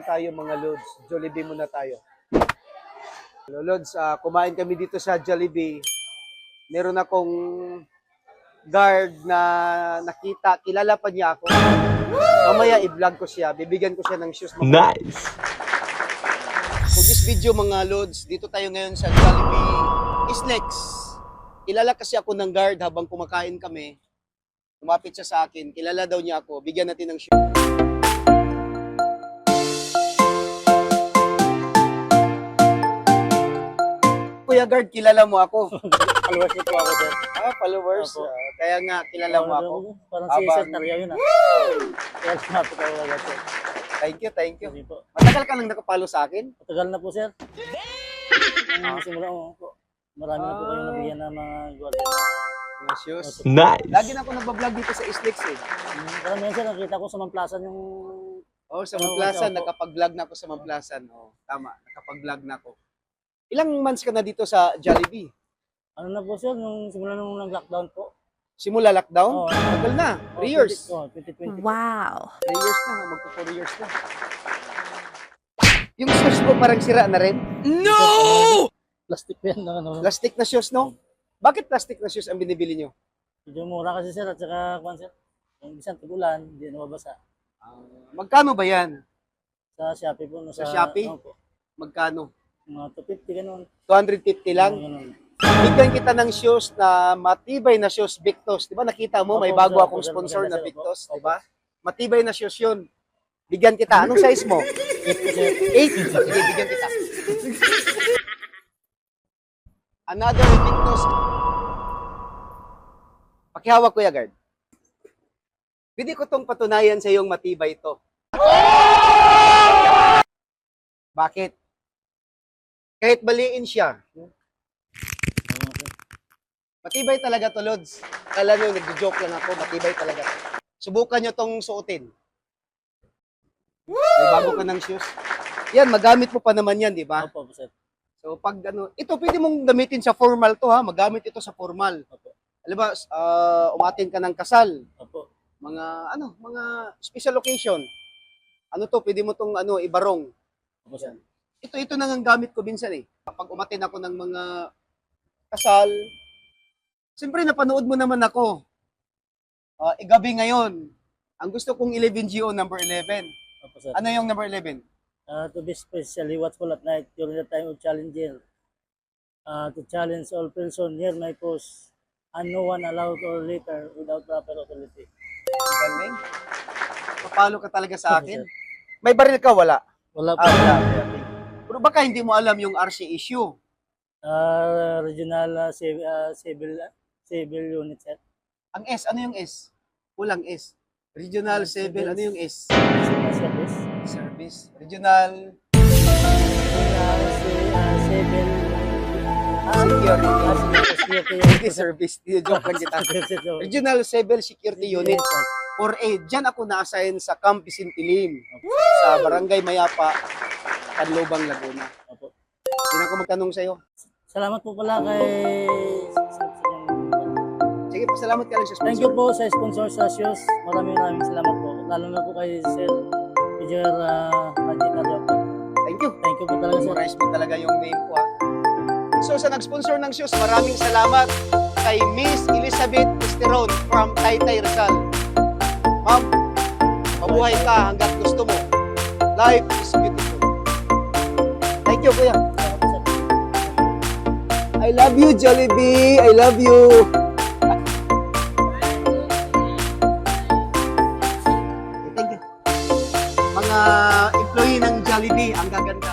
tayo mga Lods. Jollibee muna tayo. Hello Lods, kumain kami dito sa Jollibee. Meron akong guard na nakita, kilala pa niya ako. Mamaya i-vlog ko siya, bibigyan ko siya ng shoes. Nice! For this video mga Lods, dito tayo ngayon sa Jollibee Islex. Kilala kasi ako ng guard habang kumakain kami. Lumapit siya sa akin, kilala daw niya ako, bigyan natin ng shoes. Kuya guard, kilala mo ako. Followers niyo po ako, sir. Followers. Opo. Kaya nga, kilala mo ako. Parang si Habang- Sir Tarya yun, Kaya lumapit ako agad, sir. Thank you, thank you. Sige po. Matagal ka nang nakapalo sa akin? Matagal na po, sir. Simula mo po. Marami na po kayong nabigyan ng mga gwardiya na Mga shoes. Nice! Lagi na ako nagbablog dito sa Islex eh. Parang yan, sir, nakita ko sa Mamplasan yung... Oh, sa Mamplasan, Opo. nakapag-vlog na ako sa Mamplasan. Oh, tama, nakapag-vlog na ako. Ilang months ka na dito sa Jollibee? Ano na po, sir, nung simula nung nag-lockdown po. Simula lockdown? Oo. Tagal na. 3 years. 2020. Wow. 3 years na, magpo 4 years na. Yung shoes mo parang sira na rin. Plastic po yan. Ano. Plastic na shoes, no? Bakit plastic na shoes ang binibili nyo? Medyo mura kasi, sir, at saka, kwan, sir, yung isang tigulan, hindi na mabasa. Magkano ba yan? Sa Shopee po. No, Sa Shopee? Opo. Magkano? Mga 250, ganun. 250 lang? Ganun. Bigyan kita ng shoes na matibay na shoes, Victos. Di ba nakita mo, may Opo, bago sir. akong Opo, sir. sponsor na Maganda, sir. Victos. Opo. Di ba? Matibay na shoes yun. Bigyan kita. Anong size mo? 8. Sige, bigyan kita. Another Victos. Pakihawak, Kuya Guard. Pwede ko tong patunayan sa iyong matibay ito. Bakit? Kahit baliin siya, matibay talaga to, Lods. Kala nyo, nagjo-joke lang ako, matibay talaga to. Subukan nyo tong suotin. May bago ka ng shoes. Yan, magamit mo pa naman yan, di ba? Opo, sir. So, pag ano, ito pwede mong gamitin sa formal to, ha? Magamit ito sa formal. Opo. Alam ba, umatin ka ng kasal, Opo. mga special occasion. Ano to, pwede mo tong ibarong. Opo, sir. Ito na ang gamit ko minsan eh. Kapag umatin ako ng mga kasal, siyempre napanood mo naman ako. Gabi ngayon, ang gusto kong 11GO number 11. Opo, sir. Ano yung number 11? To be specially watchful at night during the time of challenger. To challenge all person near my post and no one allowed or later without proper authority. Galing. Papalo ka talaga sa Opo, akin. sir. May baril ka? Wala. Wala po. Wala. Okay. Pero baka hindi mo alam yung RC issue. Regional civil unit, sir. Ang S, ano yung S? Kulang S. Regional Civil, ano yung S? Service. Service. Regional Civil Security Service. Joke lang kita. Regional Civil Security Unit. 4A. Diyan ako na-assign sa Camp Sintilim. Sa Barangay Mayapa, Canlobang, Laguna. Opo. Hindi na ako magtanong sa'yo. Salamat po pala kay... Sige, pasalamat ka lang sa Thank you sponsor. po sa sponsor sa shows. Maraming salamat po. Lalo na po kay Sir Major Haji Taryo po. Thank you. Thank you po talaga, sir. Memorize mo talaga yung name ko, ha. So, sa nag-sponsor ng shoes, maraming salamat kay Miss Elizabeth Esteron from Taytay, Rizal. Ma'am, mabuhay ka hanggat gusto mo. Life is beautiful. Thank you, Kuya. Salamat po, sir. I love you, Jollibee. I love you. Thank you. Mga employee ng Jollibee, ang gaganda.